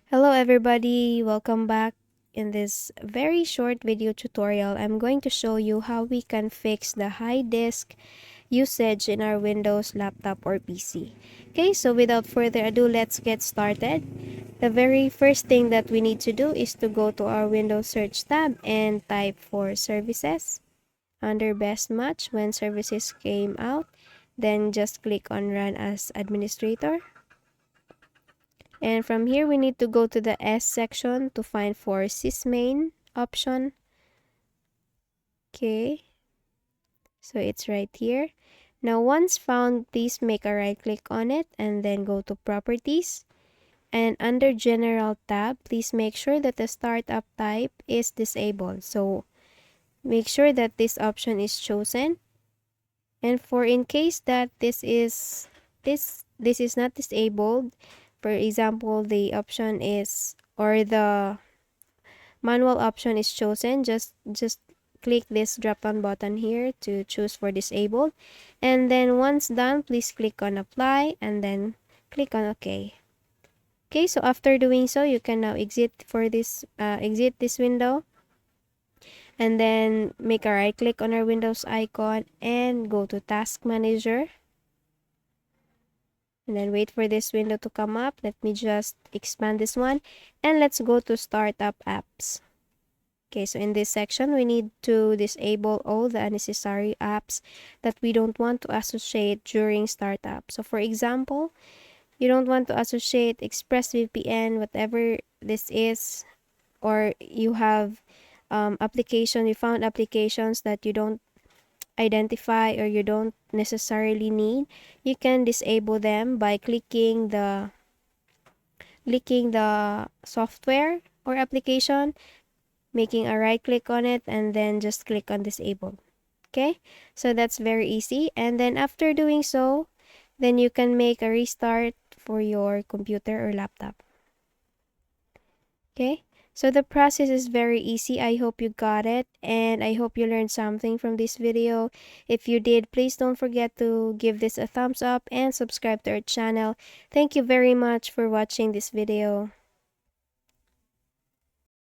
Hello everybody, welcome back. In this very short video tutorial, I'm going to show you how we can fix the high disk usage in our Windows laptop or PC. Okay, so without further ado, let's get started. The very first thing that we need to do is to go to our Windows search tab and type for services. Under best match, when services came out, then just click on run as administrator. And from here, we need to go to the S section to find for sysmain option. Okay, so it's right here. Now, once found, please make a right click on it and then go to properties. And under general tab, please make sure that the startup type is disabled. So make sure that this option is chosen. And for in case that this is not disabled, for example, the option is or the manual option is chosen, just click this drop down button here to choose for disabled, and then once done, please click on apply and then click on OK. Okay, so after doing so, you can now exit this window and then make a right click on our Windows icon and go to task manager. And then wait for this window to come up. Let me just expand this one. And let's go to Startup Apps. Okay, so in this section, we need to disable all the unnecessary apps that we don't want to associate during startup. So for example, you don't want to associate ExpressVPN, whatever this is, or you have you found applications that you don't identify or you don't necessarily need. You can disable them by clicking the software or application, making a right click on it, and then just click on disable. Okay, so that's very easy. And then after doing so, then you can make a restart for your computer or laptop. Okay, so the process is very easy. I hope you got it, and I hope you learned something from this video. If you did, please don't forget to give this a thumbs up and subscribe to our channel. Thank you very much for watching this video.